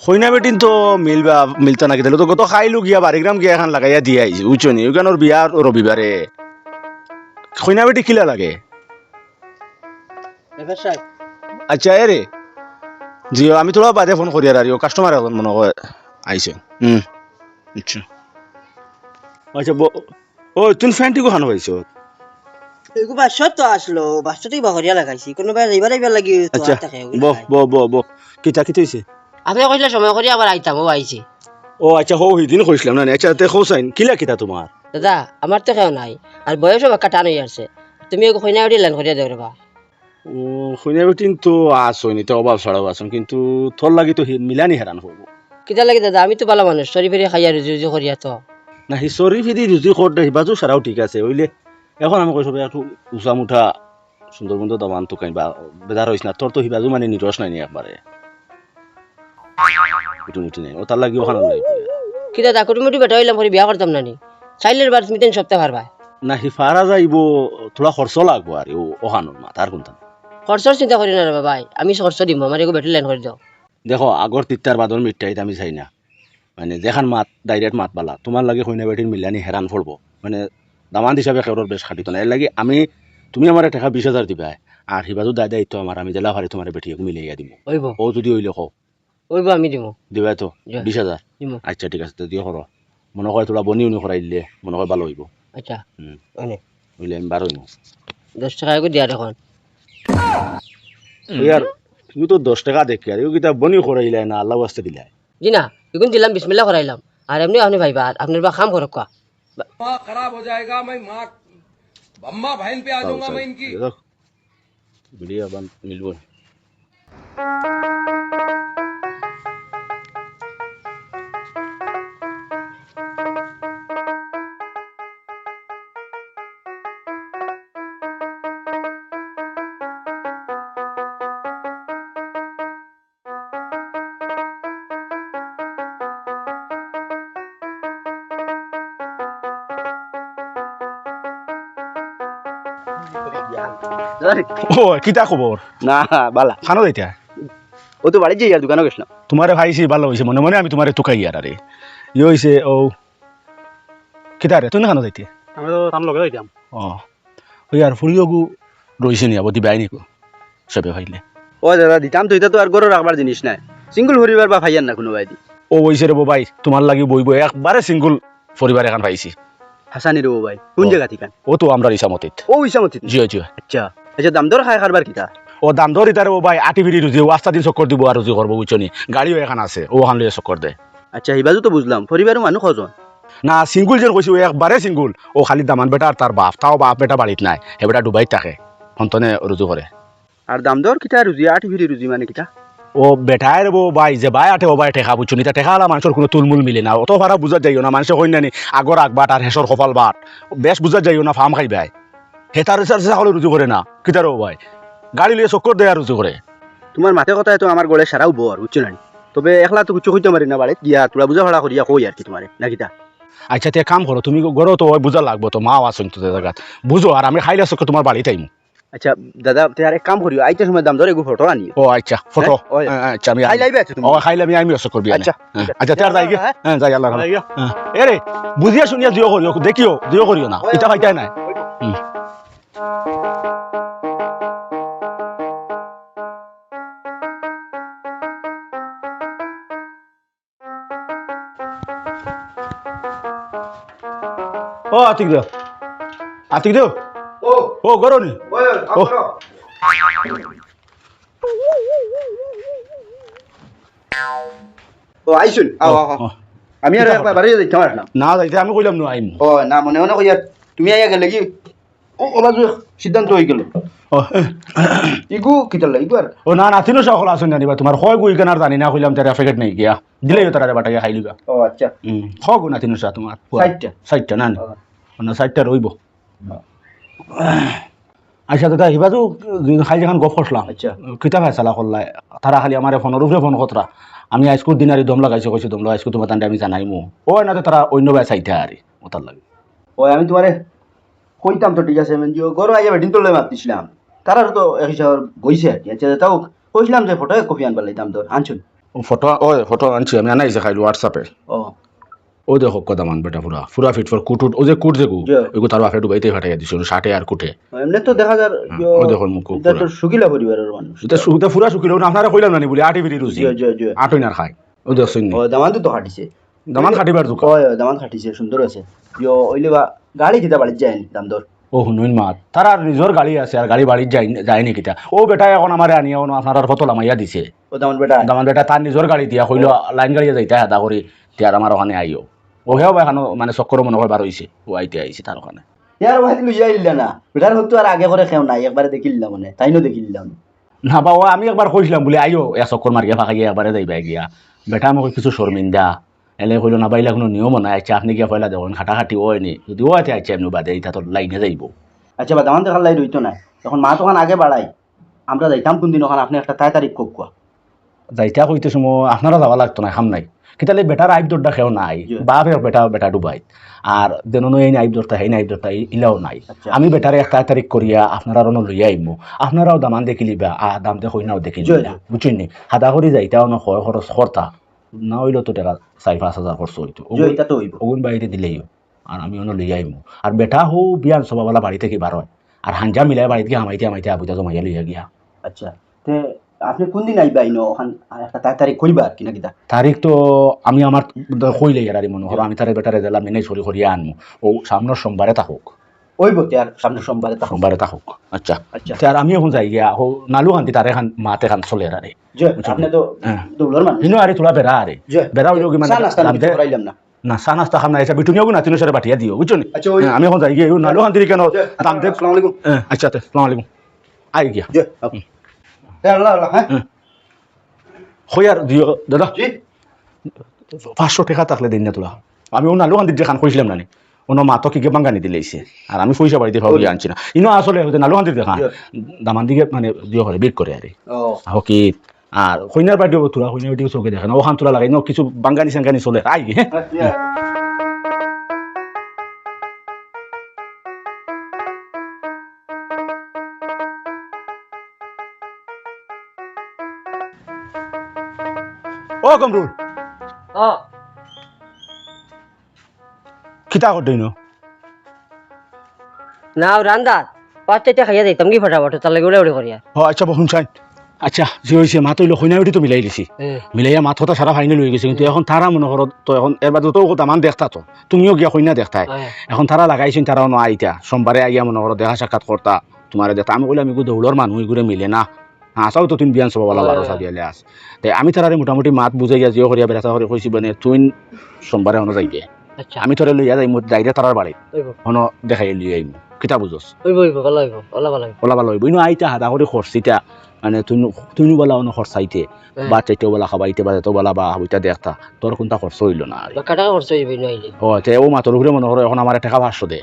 হইনা বেটিন তো মিলবা মিলতা নাকি তাহলে তো কত খাইলু গিয়া বাড়িগ্রাম গিয়া এখন লাগাইয়া দিয়ে আইছি বুঝছো নি ওইখানোর বিয়া রবিবারে হইনা বেটি কিলা লাগে আচ্ছা এরে জি আমি তোরা বাদে ফোন করি আর কাস্টমার এখন মনে হয় আইছে আচ্ছা আচ্ছা ও তুমি ফ্যানটি কোখানো পাইছো এগু বাসত তো আসলো বাসতই বাহরিয়া লাগাইছি কোনোবাই এইবার লাগি তো আচ্ছা থাকে বহ কিতা কিতা হইছে আপনি কইলে সময় করি আবার আইতাম ও আইছি ও আচ্ছা হো দিন কইছিলাম না আচ্ছা তে খোসাইন কিলা কিতা তোমার দাদা আমার তো কেউ নাই আর বয়সও বাক্কা টান হয়ে আসছে তুমি ওকে কইনা উঠি লাইন করিয়া দেও রে বা ও হইনা বেটিন তো আসইনি তো অভাব ছাড়াও আসুন কিন্তু তোর লাগি তো মিলানি হেরান হবো কিতা লাগে দাদা আমি তো ভালো মানুষ সরি ফেরি খাইয়া রুজি রুজি করিয়া তো না হিসরি ফিরি রুজি করতে হিবাজু সারাও ঠিক আছে হইলে এখন আমি কইসব একটু উঁচা মুঠা সুন্দর বন্ধু দামান তো কাইবা বেজার হইস না তোর তো হিবাজু মানে নিরস নাই নি একবারে একটু নিটু নেই ও তার লাগি ওখানে লাগবে কি দাদা কুটুমুটি বেটা হইলাম করে বিয়া করতাম নানি চাইলের বার তুমি তিন সপ্তাহ পারবা না হিফারা যাইব থোড়া খরচ লাগবো আর ওখানোর মা তার কোনটা খরচর চিন্তা করি না রে বাবাই আমি খরচ দিব আমার এগো বেটার লাইন করে দাও দেখো আগর তিত্তার বাদর মিঠাইতে আমি চাই না মানে যেখান মাত ডাইরেক্ট মাত বালা তোমার লাগে হইনা বেটির মিলানি হেরান পড়বো মানে দামান হিসাবে খেরোর বেশ খাটিত না এর লাগে আমি তুমি আমার টাকা 20,000 দিবা আর হিবাজু দায়িত্ব আমার আমি জেলা ভারে তোমার বেটি মিলাইয়া দিব ওইব ও যদি হইলে কও ওইব আমি দিব দিবা তো 20,000 দিমু আচ্ছা ঠিক আছে তো দিও করো মনে হয় তোরা বনি উনি করাই দিলে মনে হয় ভালো হইব আচ্ছা অনেক হইলে আমি বারো 10 টাকা করে দিয়া এখন আর তুমি তো 10 টাকা দেখি আর কিতা বনি করাইলে না আল্লাহ বাস্তে দিলাই জি না এখন দিলাম বিসমিল্লাহ করাইলাম আর এমনি আপনি ভাইবা আপনার বা কাম করক কা माँ खराब हो जाएगा मैं माँ अम्मा बहन पे आ जाऊंगा मैं इनकी ভিডিও বান মিলবো ও কিতা খবর না বালা খানো যাইতা ও তো বাড়ি যাই আর দোকানে গেছিলাম তোমারে ভাইছি ভালো হয়েছে মনে মনে আমি তোমারে তুকাই আর আরে ইয়ে হয়েছে ও কিতা রে তুই না খানো যাইতে আমি তো তার লগে যাইতাম ও ওই আর ফুরিওগু রইছে নি আবদি বাইনি কো সবে ভাইলে ও দাদা দিতাম তো এটা তো আর গরো রাখবার জিনিস নাই সিঙ্গল পরিবার বা ভাইয়ার না কোনো বাইদি ও হইছে রে বাই তোমার লাগি বইব একবারে সিঙ্গল পরিবার এখন পাইছি হাসানি রে ভাই কোন জায়গা থেকে ও তো আমরা ইসামতিত ও ইসামতি জিও জিও আচ্ছা আচ্ছা দাম দর খায় খাবার কিতা ও দাম ধরি তারে ও ভাই আটি বিড়ি রুজি ও আস্তা দিন চক্কর দিব আর রুজি করবো বুঝছনি গাড়িও এখন আছে ও ওখান লইয়া চক্কর দে আচ্ছা হিবাজু তো বুঝলাম পরিবারের মানুষ কজন না সিঙ্গুল যেন কইছি ও একবারে সিঙ্গুল ও খালি দামান বেটা আর তার বাপ তাও বাপ বেটা বাড়িত নাই হে বেটা ডুবাইত থাকে সন্তনে রুজু করে আর দাম দর কিতা রুজি আট ভিড়ি রুজি মানে কিতা ও বেটায় রে ভাই যে ভাই আটে ও ভাই টেকা বুঝছনি তা টেকা হলা মানুষের কোনো তুলমুল মিলে না অত ভাড়া বুঝা যাইও না মানুষের কই নানি আগর আগবাট আর হেসর কপাল বাট বেশ বুঝা যাইও না ফার্ম খাই ভাই হে তার সকলে রুজু করে না কিতার ও ভাই গাড়ি লিয়ে চক্কর দেয় আর রুজু করে তোমার মাথে কথায় তো আমার গলে সারাও বর বুঝছো না তবে একলা তো কিছু হইতে পারি না বাড়িত গিয়া তোরা বুঝা ভাড়া করিয়া কই আর কি তোমারে না কিতা আচ্ছা তে কাম করো তুমি গড়ো তো ওই বুঝা লাগবো তো মাও আসুন তো জায়গা বুঝো আর আমি খাইলে চক্কর তোমার বাড়িতে আইমু আচ্ছা দাদা তে আর এক কাম করিও আইতে সময় দাম দর এগু ফটো আনিও ও আচ্ছা ফটো ওই। আচ্ছা আমি খাই লাইবে আছে তুমি ও খাইলে আমি অসক করবি আচ্ছা, আচ্ছা তার যাই হ্যাঁ। হ্যাঁ যাই আল্লাহ যাই গিয়া। এরে বুঝিয়া শুনিয়া জিও করিও দেখিও জিও করিও না এটা খাইতাই নাই ও আতিক দেও ও ও গরনি ওই ও। ও আইসুন আও আও ও, আমি আর একবার বাড়ি যাইতাম আর না না যাইতে আমি কইলাম না আইম ও না মনে মনে কইয়া তুমি আইয়া গেলে কি ও বাজু সিদ্ধান্ত হয়ে গেল ও ইগু কিতাল ইগু আর ও না নাতিনো সকল আসুন জানিবা তোমার হয় গুই কেনার জানি না কইলাম তার ফেকেট নেই গিয়া দিলেই তারা বাটাইয়া খাই লিবা ও আচ্ছা হয় গো নাতিনো সা তোমার 60টা না না 60টা রইব আচ্ছা দাদা হিবাজু খাই যখন গপ করলাম আচ্ছা। কিতা ভাই চালা করলাই তারা খালি আমার ফোনের উপরে ফোন কতরা আমি আজকুর দিনারি দম লাগাইছো কইছো দম লাগাইছো তোমার তান্ডে আমি জানাইমু ও না তারা অন্য ভাই চাইতে আরে ওতার লাগে ও আমি তোমারে কইতাম তো ঠিক আছে মানে গরো আইয়া বেদিন তোলে মাপতিছিলাম তারার তো এক হিসাব গইছে আর কি আচ্ছা তাও কইছিলাম যে ফটো কপি আনবার লাইতাম তোর আনছুন ফটো আনছি আমি আনাইছে খাইলো হোয়াটসঅ্যাপে ও ও দেখো কদা মান বেটা পুরা ফিট ফর কুটুট ও যে কুট যে জি। ওইগু তার বাপে ডুবাইতে ফাটাইয়া দিছিল শার্টে আর কুটে এমনি তো দেখা যায় ও দেখো মুখ এটা তো শুকিলা পরিবারের মানুষ এটা ফুরা শুকিল না আপনারা কইলাম না বলি আটি বিড়ি রুজি জি জি জি আটই না খায় ও দেখছেন ও দামান তো খাটিছে দামান খাটিবার দোকান ওই দামান খাটিছে সুন্দর আছে ইয়ো ওইলে বা গাড়ি কিতা বাড়ি যায় দাম দর ও হুনুইন মাত তার আর নিজের গাড়ি আছে আর গাড়ি বাড়ি যায় নি কিতা ও বেটা এখন আমারে আনিয়া আপনার ফটো লামাইয়া দিছে ও দামান বেটা দামান বেটা তার নিজের গাড়ি দিয়া কইলো লাইন গাড়িয়ে যাইতে হাদা করি তিয়ার আমার ওখানে আইও ও হেও এখন মানে চক্কর মনে হয় বার হইছে ও আইতে আইছে তার ওখানে ইয়ার ভাই লইয়া ইল্লা না বেটার হতো আর আগে করে খেও নাই একবারে দেখিলাম মানে তাইনো দেখিলাম না বা ও আমি একবার কইছিলাম বলে আইও এক চক্কর মারিয়া ফাঁকা গিয়া একবারে যাইবা গিয়া বেটা আমাকে কিছু শর্মিন্দা এলে কইলো না বাইলা কোনো নিয়ম নাই আচ্ছা আপনি গিয়া পয়লা দেখুন খাটাখাটি হয় নি যদি ও আছে আচ্ছা এমনি বাদে এটা তো লাইনে যাইব আচ্ছা বা দামান দেখার লাই রইতো না তখন মা তখন আগে বাড়াই আমরা যাইতাম কোন দিন ওখানে আপনি একটা তাই তারিখ কোক কোয়া যাইতা কইতে সময় আপনারা যাওয়া লাগতো না খাম নাই কিতালে বেটার আইব দরটা খেও নাই জি। বাপ বেটা ডুবাই আর দেন এই আইব দরটা এই আইব দরটা ইলাও নাই আচ্ছা। আমি বেটারে এক তারিখ করিয়া আপনারা অন লইয়া আইমু আপনারাও দামান দেখিলিবা দাম দে কইনাও দেখি জি, জি। বুঝছেন নি হাদা করি যাইতা অন খরচ করতা না হইলো তো টাকা 4-5 হাজার খরচ হইতো যে এটা তো হইব ওগুন বাইরে দিলেইও আর আমি অন লইয়া আইমু আর বেটা হো বিয়ান সবাবালা বাড়ি থেকে বার হয় আর হাঞ্জা মিলাই বাড়িতে গিয়ে আমাইতে আবুজা জমাইয়া লইয়া গিয়া আচ্ছা তে আপনি কোন দিন আইবা আইনো ওখান আর একটা তাই তারিখ কইবা কিনা কিতা তারিখ তো আমি আমার কইলে আর মনে হলো আমি তারে বেটারে দিলাম মেনে সরি করিয়া আনমু ও সামনের সোমবারে থাকুক ওইব তে আর সামনে সোমবারে তখন সোমবারে থাকুক আচ্ছা আচ্ছা তে আর আমি এখন যাই গিয়া ও নালু খান্তি তারে খান মাতে খান চলে আরে যে আপনি তো হ্যাঁ। দৌলর মানুষ হিনো আরে তোলা বেড়া আরে যে বেড়া হইলো কি মানে চা নাস্তা দাম দে করাইলাম না না চা নাস্তা খাম না এটা বিটুনিও না তিন সারে বাটিয়া দিও বুঝছো নি? আচ্ছা, ওই- হ্যাঁ, আমি এখন যাই গিয়া ও নালু খান্তি কেন দাম দে আসসালামু আলাইকুম আচ্ছা তে আসসালামু আলাইকুম আই গিয়া যে এ আল্লাহ আল্লাহ হ্যাঁ কই আর দিও দাদা জি 500 টাকা থাকলে দিন না তোলা আমি ও নালু খান্তি যে খান কইছিলাম না নি ওনো মাতো কি বাঙ্গানি দিলেইছে আর আমি পয়সা বাড়িতে ভাবি আনছি না ইনো আসলে হইতে নালু খান্তি দেখা দামান দিকে মানে দিও করে বিক করে আরে ও হকি আর কইনার বাড়ি তোলা কইনার বাড়ি চোখে দেখে না ওখান তোলা লাগাই ন কিছু বাঙ্গানি সাঙ্গানি চলে আই হ্যাঁ আচ্ছা ও কমরুল ও কিতা করতে ন না রান্দাত পাঁচটা খাইয়া দিতাম কি ফটাফট তার লাগে উড়ে উড়ে করিয়া ও আচ্ছা বহুন চাই আচ্ছা যে হয়েছে মা তৈল কইনা বাড়ি তো মিলাই দিছি মিলাইয়া মাথা সারা ফাইনাল হয়ে গেছে কিন্তু এখন তারা মনে করো তো এখন এবার তো দামান দেখতা তো তুমিও গিয়া কইনা দেখতাই এখন তারা লাগাইছেন তারা ন আইতা সোমবারে আইয়া মনে করো দেখা সাক্ষাৎ করতা তোমার দেখতা আমি কইলাম এগুলো দৌড়র মানুষ এগুলো মিলে না আসাও তো তুমি বিয়ান সব বলা বারো সাজিয়ালে আস তাই আমি তারারে মোটামুটি মাত বুঝাইয়া জিও করিয়া বেড়াতা করে কইছি মানে তুই সোমবারে হনো যাইবে আচ্ছা আমি তোরে লইয়া যাই মোট ডাইরে তারার বাড়ি ওইব হনো দেখাই লইয়া আইমু কিতা বুঝোস ওইব ওইব ভালো হইব ভালো ভালো হইব ওলা ভালো হইব ইনো আইতা হাদা করে খরচিটা মানে তুই বলা অন্য খরচাইতে বা চাইতে বলা খাবাইতে বা তো বলা বা হইতা দেখতা তোর কোনটা খরচ হইল না আর বাক্কা টাকা খরচ হইব নইলে ও তে ও মাতর উপরে মনে করো এখন আমার টাকা 500 দে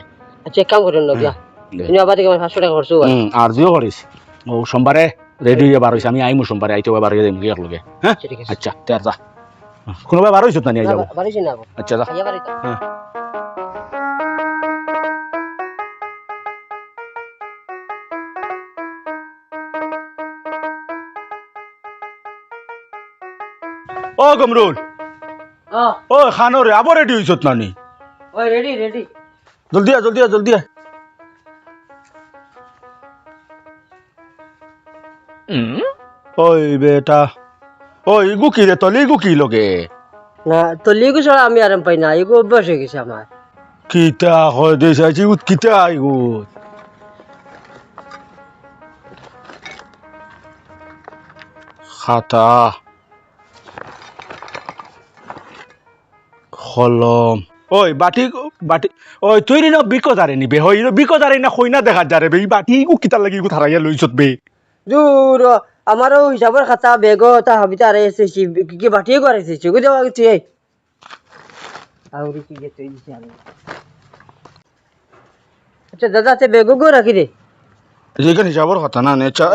আচ্ছা এক কাম করেন না দিয়া তুমি আবার থেকে আমার 500 টাকা খরচ হইব আর জিও করিস ও সোমবারে রেডি হয়ে বার হইছে আমি আইমু সোমবারে আইতে বার হয়ে যাইম গিয়া লগে হ্যাঁ আচ্ছা ঠিক আছে আচ্ছা তে আর যা কোনোবা বার হইছত না নিয়ে যাবো বাড়িছি না আচ্ছা যা খাইয়া বাড়িতে হ্যাঁ ও গমরুল ও খানো রে আবার রেডি হইছত না নি ওই রেডি রেডি জলদি আ জলদি আ জলদি আ ওই বেটা ওই ইগু কি রে তলি ইগু কি লগে না তো লিগু ছাড়া আমি আরাম পাই না এগো অভ্যাস হয়ে গেছে আমার কিতা হয় দেশ আছে ইগু কিতা ইগু খাতা কলম ওই বাটি বাটি ওই তুই না বিকদারে নিবে হই বিকদারে না কইনা দেখা যারে বে বাটি ইগু কিতা লাগি ইগু থারাইয়া লইছত বে দূর আমারও হিসাবের খাতা বেগ তা হবিতা আরে এসেছি কি বাটিয়ে করে এসেছি গো দেওয়া গেছে আউরি কি গেছে দিছি আমি আচ্ছা দাদা তে বেগ গো রাখি দে যেখানে হিসাবর কথা না নেচা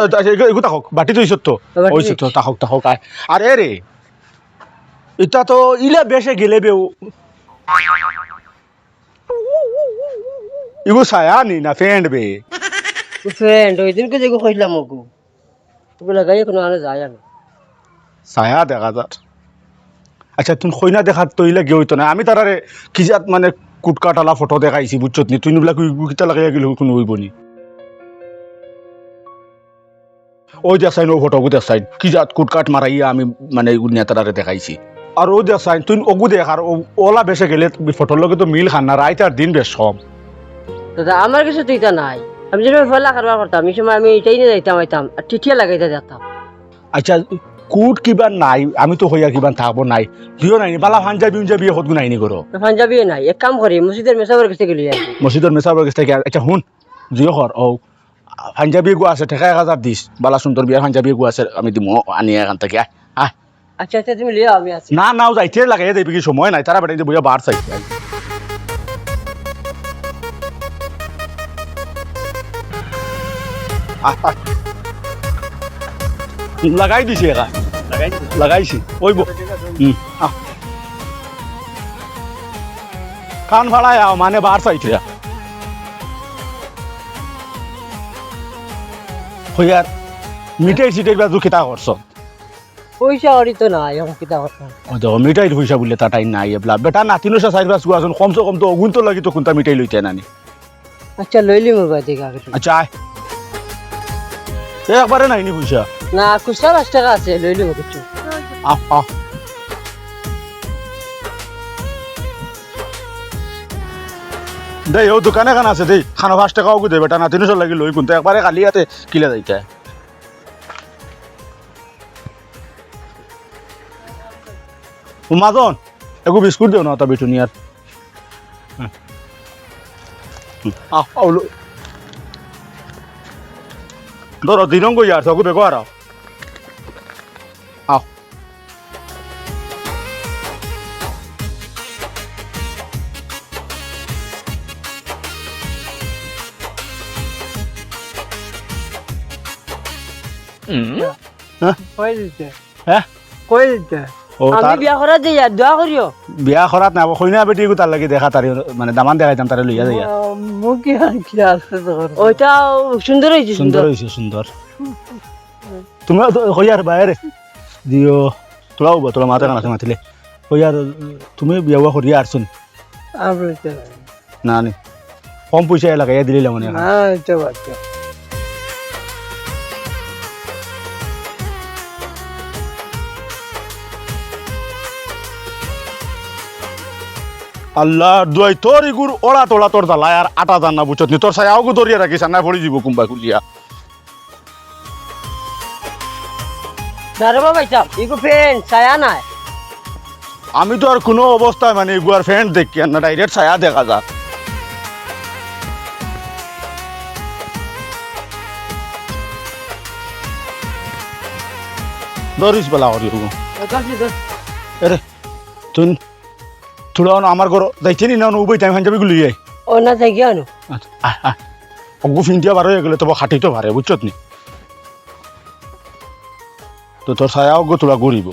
ইগু তাহক বাটি তো ইছত তো বাটি ওই তো তাহক আরে রে এটা তো ইলা বেশে গেলে বে ইগু ছায়া নি না ফ্রেন্ড বে ফ্রেন্ড ওই দিন কে যেগো কইলাম ওগো ওগুলা গায়ে কোনো আনে যায় না ছায়া দেখা যার আচ্ছা তুমি কইনা দেখাত তৈলে গিয়ে হইতো না আমি তারারে কি জাত মানে কুটকাটালা ফটো দেখাইছি বুঝছত নি তুই বিলাক কিতা লাগাইয়া গেলে কোনো হইব নি ওই যে সাইন ও ফটো ওগুদে সাইন কি জাত কুটকাট মারাইয়া আমি মানে নেতারারে দেখাইছি আর ও যে সাইন তুই ওগু দেখ আর ওলা বেসে গেলে ফটোর লগে তো মিল খান না রাইত আর দিন বেশ সব দাদা আমার কিছু তো এটা নাই আমি যেটা ফেলা কারবার করতাম এই সময় আমি এটাই নিয়ে যাইতাম আইতাম আর টিটিয়া লাগাইতে যেতাম আচ্ছা কুট কিবা নাই আমি তো হইয়া কিবা থাকবো নাই দিও নাই বালা পাঞ্জাবি উঞ্জাবি হত নাইনি করো পাঞ্জাবি নাই এক কাম করি মসজিদের মেসাবের কাছে গেলি মসজিদের মেসাবর কাছ থেকে আচ্ছা শুন জিও কর ও পাঞ্জাবি গু আছে ঠেকা 1000 দিস বালা সুন্দর বিয়ার পাঞ্জাবি গু আছে আমি দিমু আনি এখান থেকে আহ আচ্ছা আচ্ছা তুমি লিও আমি আছি না নাও যাইতে লাগাই দেবি কি সময় নাই তারা বেটাইতে বইয়া বার চাই লাগাই দিছি একা লাগাইছি ওইব কান ভাড়ায় আও মানে বার চাইতে হইয়ার মিঠাই সিটাই বাজু খিতা করছ পয়সা অরি তো নাই এখন কিতা করতাম ও দেখো মিঠাই পয়সা বললে তাটাই নাই এবলা বেটা নাতিনো চাই বাস গুয়াছন কমসে কম তো অগুন তো লাগি তো কোনটা মিঠাই লইতে নানি আচ্ছা লইলি মোর বাড়ি থেকে আগে আচ্ছা আয় একবারে নাইনি পয়সা না খুচরা 5 টাকা আছে লইলি মোর কিছু আহ আহ দেই ও দোকানে খান আছে দেই খানা 5 টাকা ওগু দে বেটা নাতিনো লাগি লই কোনটা একবারে খালি হাতে কিলা যাইতা মাজন এগু বিস্কুট দেও না তা বেটুনিয়ার আহ আউলো ধরো দিনঙ্গ ইয়ার সগু বেগো আর আও কই দিতে হ্যাঁ কই দিতে ও আমি তার বিয়া করা যাই দোয়া করিও বিয়া করাত না কইনা বেটি গু তার লাগি দেখা তারি মানে দামান দেখাইতাম তারে লইয়া যাইয়া মুখে আর কি আছে ওইটা সুন্দর হইছে সুন্দর সুন্দর হইছে সুন্দর তুমি কইয়ার বাইরে দিও তোলাও বা তোলা মাথা কানা মাতিলে কইয়ার তুমি বিয়া করিয়া আসছুন আপনি না নি কম পয়সা লাগাইয়া দিলে মানে না এটা বাচ্চা আল্লাহ দুয়াই তোর ইগুর ওড়া তোড়া তোর জ্বালায় আর আটা জান না বুঝছত নি তোর ছায়াও গু ধরিয়া রাখিস আর না পড়ি যাব কুম্বা কুলিয়া দাঁড়া বাবা ইগো ফ্রেন্ড ছায়া নাই আমি তো আর কোনো অবস্থায় মানে ইগুয়ার ফ্রেন্ড দেখি আর না ডাইরেক্ট ছায়া দেখা যা ধরিস বেলা করি এরে তুই তোরা আমার ঘর যাইছে নি না উবই টাইম হান যাবি গুলি যাই ও না যাই গিয়া নো অগু ফিন্টিয়া বার হয়ে গেলে তো খাটি তো ভারে বুঝছত নি তো তোর ছায়া অগু তোরা গড়িব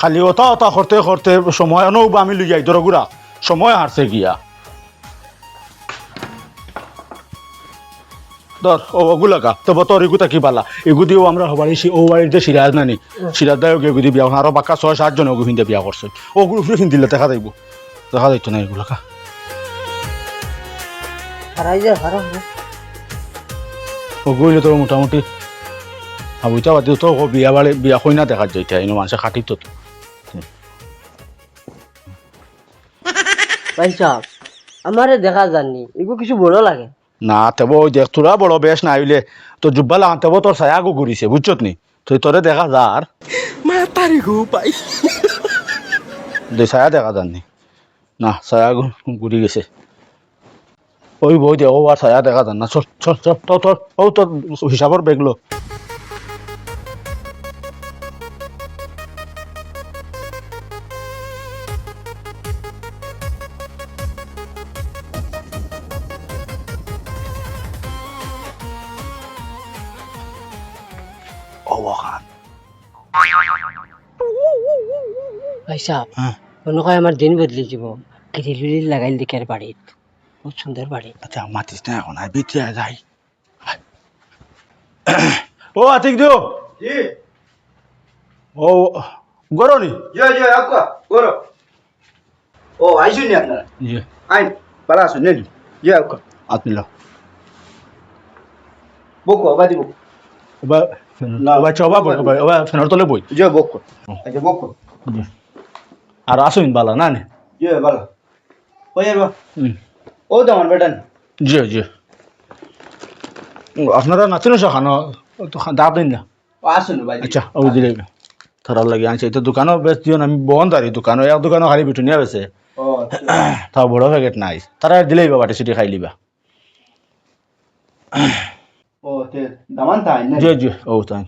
খালি ওটা ওটা করতে করতে সময় নৌবা আমি লই যাই তোর গুড়া সময় হারছে গিয়া ধর ও ওগুলাকা তবে তোর এগুতা কি পালা এগু দিয়েও আমরা হবারি ও বাড়িতে সিরাজ নানি সিরাজ দায়ক এগু দিয়ে বিয়া আরো বাক্কা 6-7 জন ওগু ফিনতে বিয়া করছে ওগুলো ফিরে ফিন দিলে দেখা যাইব দেখা যাইতো না এগুলাকা হারাই যা হারা ওগুলো তো মোটামুটি আবুইতা বাদ তো বিয়া বাড়ি বিয়া কইনা দেখা যাইতা এনে মানুষে খাটি তো ভাই সাহেব আমারে দেখা জাননি এগো কিছু বড় লাগে না তেব ওই দেখ তোরা বড় বেশ না হইলে তো জুব্বা লাগান তেব তোর ছায়া গু ঘুরিছে বুঝছত নি তুই তোরে দেখা যার মাতারি গো পাই দে ছায়া দেখা যাননি না ছায়া ঘুরি গেছে ওই বই দে ও আর ছায়া দেখা যান না চল চল চল তোর তোর ও তোর হিসাবর বেগলো ভাই সাহেব হ্যাঁ মনে হয় আমার দিন বদলে যাব গ্রিল লাগাইল দেখে আর বাড়িত বহুত সুন্দর বাড়ি আচ্ছা মাতিস না এখন আর বিটিয়া যাই ও আতিক দিও জি ও গরনি জয় জয় আপকা করো ও আইসুন নি আপনারা জি আইন পালা আসুন নেন জয় আপকা আতমিল্লা বকো বাদি বকো ওবা না। ওবা চবা বই ওবা ফেনর তলে বই জয় বকো আচ্ছা বকো জি আর আসুন বালা না নে জয় বালা ওই বা হুম। ও দামান বেটান জি জি আপনারা নাচেন খানো তো দাঁত দিন না ও আসুন বাদি আচ্ছা ও দিলে থারার লাগে আনছে এটা দোকানও বেশ দিও না আমি বন্ধ আর দোকানও এক দোকানও খালি বিটুনিয়া বেছে ও তাও বড় প্যাকেট নাই তারা দিলেই বা বাটি সিটি খাই লিবা ও তে দামান তা আইন না জি জি ও তাই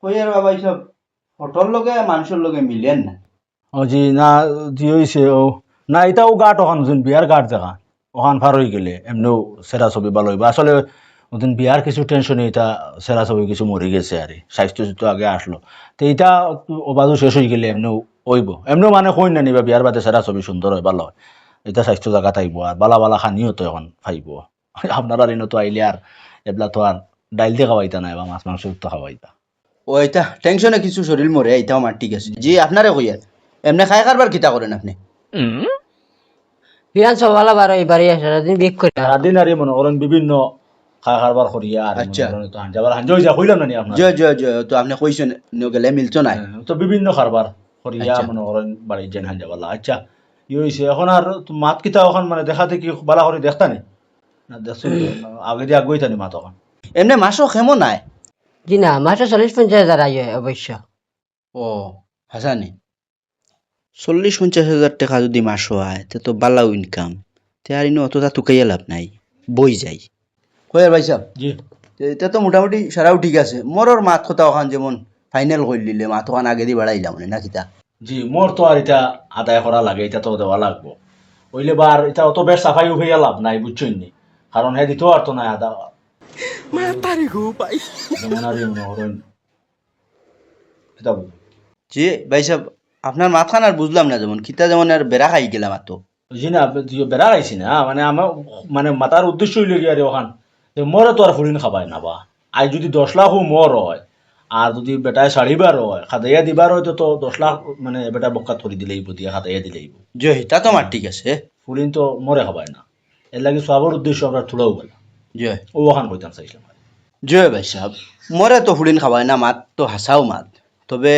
কই আর বাবা এইসব ফটোর লগে মানুষের লগে মিলেন না ও জি না জি হইছে ও না এটাও গাট ওখান যোন বিয়ার গাট দেখা ওখান ফার হয়ে গেলে এমনিও সেরা ছবি ভালো হইবা আসলে ওদিন বিয়ার কিছু টেনশনে এটা সেরা ছবি কিছু মরে গেছে আর স্বাস্থ্য তো আগে আসলো তো এটা ওবাদও শেষ হয়ে গেলে এমনিও হইব এমনিও মানে কই না নিবা বিয়ার বাদে সেরা ছবি সুন্দর হয় ভালো হয় এটা স্বাস্থ্য জায়গা থাকব আর বালা বালা খানিও তো এখন ফাইব আপনারা ঋণ তো আইলে আর এবলা তো আর ডাইল দিয়ে খাওয়াইতা নাই বা মাছ মাংস তো খাওয়াইতা ও এটা টেনশনে কিছু শরীর মরে এইটাও আমার ঠিক আছে জি আপনারে কই আর এমনি খাই কারবার কিতা করেন আপনি বিরান সবালা বারো এবারে আসে দিন বিক করে সারাদিন আর মনে করেন বিভিন্ন খাওয়া খাবার করিয়া আর আচ্ছা। হাঞ্জাবার হাঞ্জা হইয়া কইলাম না নি আপনার জয় জয় জয় তো আপনি কইছেন নিও গেলে মিলছো নাই তো বিভিন্ন খাবার করিয়া আচ্ছা। মনে করেন বাড়ির যেন হাঞ্জাবালা আচ্ছা ই হইছে এখন আর মাত কিতা এখন মানে দেখাতে কি বালা করে দেখতা নি না দেখছো আগে দিয়ে আগুইতা নি মাত এখন এমনি মাসও খেমো নাই জি না মাসে 40-50 হাজার আয় অবশ্য ও হাসানি 40-50 হাজার টাকা যদি মাসও হয় তে তো বালাও ইনকাম তে আর ইনো অতটা তুকাইয়া লাভ নাই বই যাই কয়ার ভাই সাহেব জি এটা তো মোটামুটি সারাও ঠিক আছে মোরর মাত কথা ওখান যেমন ফাইনাল করে দিলে মাত ওখান আগে দিয়ে বাড়াইলাম না কিতা জি মোর তো আর এটা আদায় করা লাগে এটা তো দেওয়া লাগবো হইলে বার এটা অত বেশ সাফাই হইয়া লাভ নাই বুঝছই নি কারণ হে দিতেও আর তো নাই আদা যেমন আর মনে করেন এটা বুঝ জি ভাই সাহেব আপনার মাথান আর বুঝলাম না যেমন কিতা যেমন আর বেড়া খাই গেলাম এত বুঝি না বেড়া আইছি না মানে আমার মানে মাতার উদ্দেশ্য হইলে গিয়ে আর ওখান মরে তো আর ফুরিন খাবাই না বা আই যদি 10 লাখও মর হয় আর যদি বেটায় শাড়িবার হয় খাদাইয়া দিবার হয় তো 10 লাখ মানে বেটা বক্কা ধরি দিলেই দিয়া খাদাইয়া দিলেই জয় তা তো আমার ঠিক আছে ফুরিন তো মরে খাবাই না এর লাগে সবার উদ্দেশ্য আমরা থুলাও গেল জয় ও ওখান কইতাম চাইছিলাম জয় ভাই সাহেব মরে তো ফুলিন খাবাই না মাত তো হাসাও মাত তবে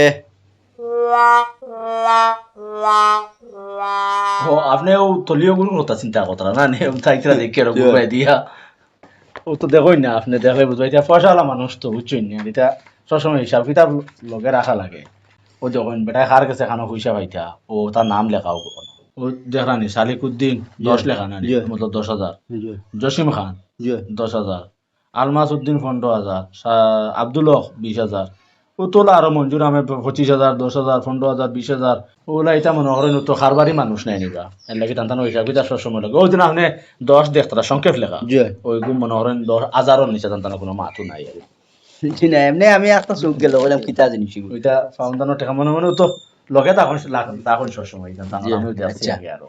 ও আপনিও তলিও কোনো কথা চিন্তা কথা না নে চাইছিলা দেখে আর ঘুরাই দিয়া ও তো দেখোই না আপনি দেখে বুঝবাই এটা পয়সাওয়ালা মানুষ তো বুঝছই না এটা সবসময় হিসাব কিতাব লগে রাখা লাগে ও যখন বেটায় খার কাছে খানো পয়সা পাইতা ও তার নাম লেখাও ও দেখানি সালিকুদ্দিন 10 লেখা না জি। মতলব 10,000 জয় জসিম খান জয় 10,000 আলমাস উদ্দিন 15,000 আব্দুল হক 20,000 ও তোলা আরো মঞ্জুর আহমেদ 25,000 10,000 15,000 20,000 ওলা এটা মনে করেন তো খারবারি মানুষ নাই নিবা এর লাগে টান হিসাব কিতাব সবসময় লাগে ওই দিন আপনি 10 দেখতারা সংক্ষেপ লেখা জয় ওই গুম মনে করেন 10,000 নিচে টান কোনো মাথু নাই আর জি না এমনি আমি একটা চোখ গেল বললাম কিতা জিনিস এগুলো। ওইটা ফাউন্ডানো টাকা মনে মনে তো লগে তখন তখন সবসময় জি, আমি দেখছি আচ্ছা। আগে আরো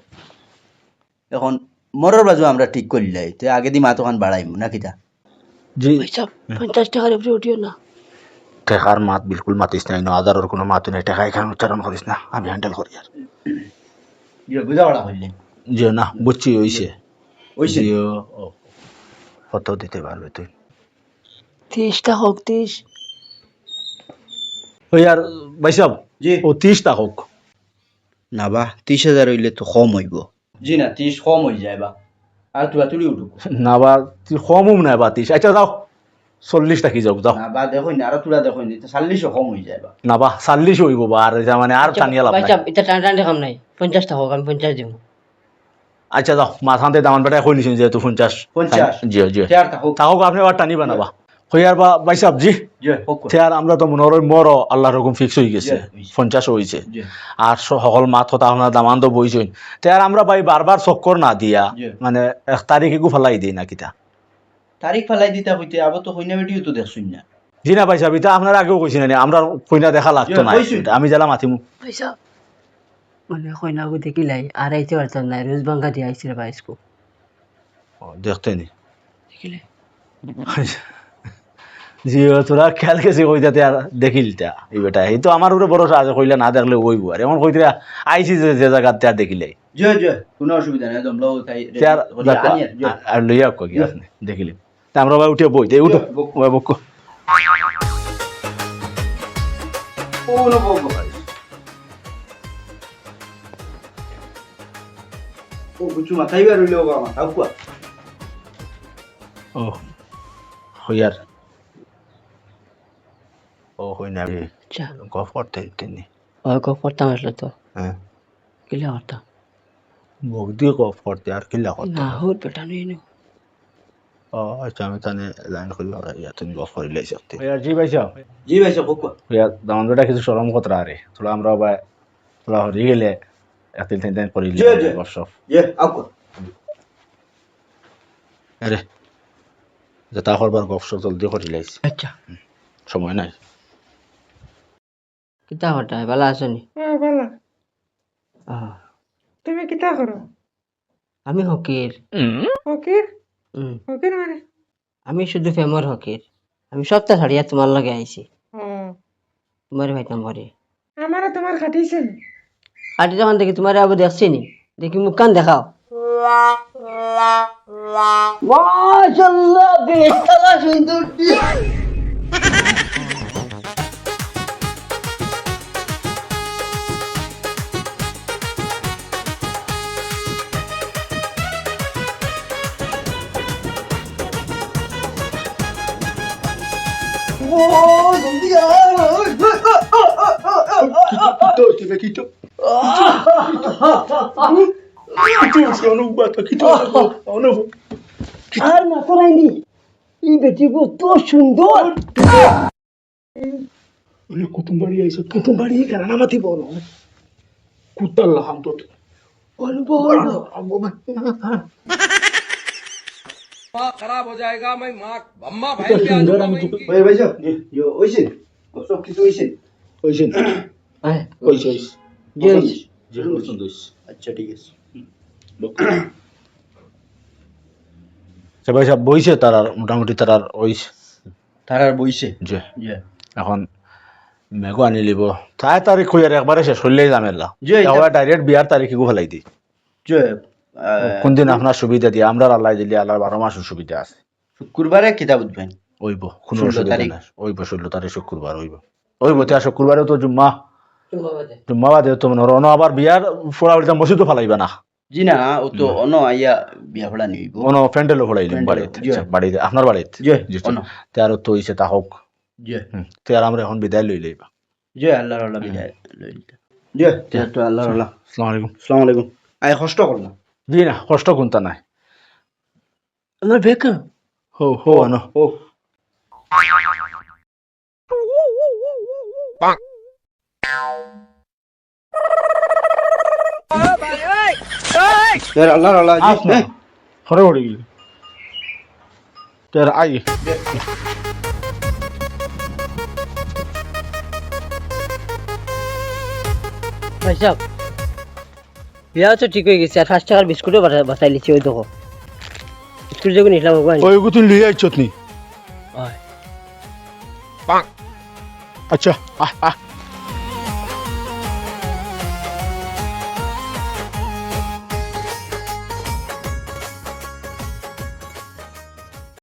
এখন মরর বাজু আমরা ঠিক করলাই তে আগে দি মাত ওখান বাড়াইম না কিতা জি 50 টাকার উপরে উঠিও না টাকার মাত বিলকুল মাতিস নাই 9,000 কোনো মাত নাই টাকা এখানে উচ্চারণ করিস না আমি হ্যান্ডেল করি আর ইয়ে বুঝা পড়া হইলে যে না বুঝছি হইছে ওইছে জি, ও কত দিতে পারবে তুই 30টা হোক 30 ওই আর ভাই সাহেব জি ও 30টা হোক না বা 30,000 হইলে তো কম হইব জি না 30 কম হই যায় বা আর তুলা তুলি উঠুক না বা তুই কমও নাই বা 30 আচ্ছা যাও 40 টাকি যাও যাও না বা দেখুন আর তুলা দেখুন 40 কম হই যায় বা না বা 40 হইব বা আর এটা মানে আর টানিয়া লাভ ভাই নাই সাহেব এটা টান টান দেখাম নাই 50টা হোক আমি 50 দিব আচ্ছা যাও মাথান্তে দামান বেটায় কই নিছেন যেহেতু 50 50 জি জি চার তা হোক তাহলে আপনি আর টানিবা না বা কইয়ার বা ভাই সাহেব জি জি হোক আর আমরা তো মনে হয় মর আল্লাহর হুকুম ফিক্স হয়ে গেছে জি, 50 হইছে জি আর সকল মাত হতা আপনার দামান তো বইছেন আর আমরা ভাই বারবার চক্কর না দিয়া জি। মানে 1 তারিখে গু ফেলাই দিই না কিতা তারিখ ফেলাই দিতা হইতে আবার তো হইনা বেটিও তো দেখছুন না জি না ভাই সাহেব এটা আপনার আগেও কইছেন না আমরা কইনা দেখা লাগতো জি, না কইছেন। আমি জ্বালা মাতিমু ভাই সাহেব মানে কইনা গো দেখিলাই আর আইতে পারতাম না রোজ ভাঙ্গা দিয়ে আইছিল বাইসকো দেখতে নি দেখিলে জিও তোরা খেয়াল গেছে কই যাতে আর দেখিলটা এই বেটা এই তো আমার উপরে ভরসা আছে কইলা না দেখলে ওইব আর এমন কইতে আইছি যে জায়গাতে আর দেখিলে জয় জয় কোনো অসুবিধা নাই জমলো তাই আর আর লইয়া কই আপনি দেখিলে তা আমরা ভাই উঠে বই উঠো বক কোনো বলবো ও কিছু মাথায় বের হইলো বাবা মাথা কুয়া ও হইয়ার ও হই না আচ্ছা গফ করতে তিনি ওই গপ করতাম আসলে তো হ্যাঁ কিলে করতাম বক দিয়ে গফ করতে আর কিল্লা করতে না হোর বেটা নেই নো ও আচ্ছা আমি তানে লাইন খুললা ইয়া তুমি গফ করিলে সত্যি হইয়ার জি ভাইসা জি ভাই সব কুয়া হইয়ার দামান বেটা কিছু শরম কথা আরে তোরা আমরা ভাই তোরা হরি গেলে এতিল তিন করিলে জি, জি। গফ ইয়ে আকুয়া আরে যেটা করবার গফ জলদি করিলাইছি আচ্ছা সময় নাই কিতা হটা ভালো আছো নি ভালো আহ, তুমি কিতা করো আমি হকির ফকির হুম, ফকির মানে আমি শুধু ফেমর হকির আমি সপ্তাহ ছাড়িয়া তোমার লগে আইছি ও তোমার ভাইতাম ভরে আমারও তোমার খাটিছে আটি যখন দেখি তোমার আবু দেখছি নি দেখি মুখ কান দেখাও মাশাআল্লাহ বেশালা সুন্দর আর না করাইনি এই বেটি কত সুন্দর কুটুম বাড়ি আইসো কুটুম বাড়ি কেন মাতি বলো কুত্তাল্লাহ হাম তো माँ खराब हो जाएगा मैं माँ अम्मा बहन पे आ जाऊंगा मैं इनकी। ওই ভাই সব ইয়ো ওইছেন সব কিছু ওইছেন হইছেন হ্যাঁ হইছে জি হইছে। আচ্ছা ঠিক আছে সে ভাই সব বইছে তার আর মোটামুটি তার আর ওই তারার বইছে যে জি এখন মেঘো আনি লিব তাই তারিখ কই আর একবারে শেষ হইলেই জামেলা জি, এটা- এবার ডাইরেক্ট বিয়ার তারিখ গো ফেলাই দি জি কোন দিন আপনার সুবিধা দিয়ে আমরা আল্লাহ দিলে আল্লাহ 12 মাসের সুবিধা আছে শুক্রবারে কিতাব উঠবেন ওইব কোনো 16 অসুবিধা তারিখ। নাই ওইব 16 তারিখ শুক্রবার ওইব তে শুক্রবারে তো জুম্মা তোমাবাদে জুম্মা বাদে তো মনে হলো আবার বিয়ার ফোড়া উড়িতাম মসজিদও ফেলাইবা না জি না ও তো অন আইয়া বিয়া ভরা নিব কোনো প্যান্ডেলও ফোড়াইলাম প্যান্ডেলও, বাড়িতে জি। বাড়িতে আপনার বাড়িতে জি, জি অন্য। তে আর তো হইছে তা হোক জি তে আর আমরা এখন বিদায় লই লইবা জি আল্লাহর আল্লাহ বিদায় লইতে জি তো আল্লাহর আল্লাহ আসসালামু আলাইকুম আসসালামু আলাইকুম আই কষ্ট করলাম জি না কষ্ট কোনটা নাই আমার বেকা হো হো আনো ও আল্লাহর আল্লাহ জি আসনা খরে উড়ি গেল তের আই ভাই সাহেব বিয়া তো ঠিক হয়ে গেছে আর 5 টাকার বিস্কুটও বাঁচাই লিছি ওই দেখো বিস্কুট যখন নিলাম ওখানে ওই গুতুন লিয়ে আইছত নি হয় আচ্ছা আহ আহ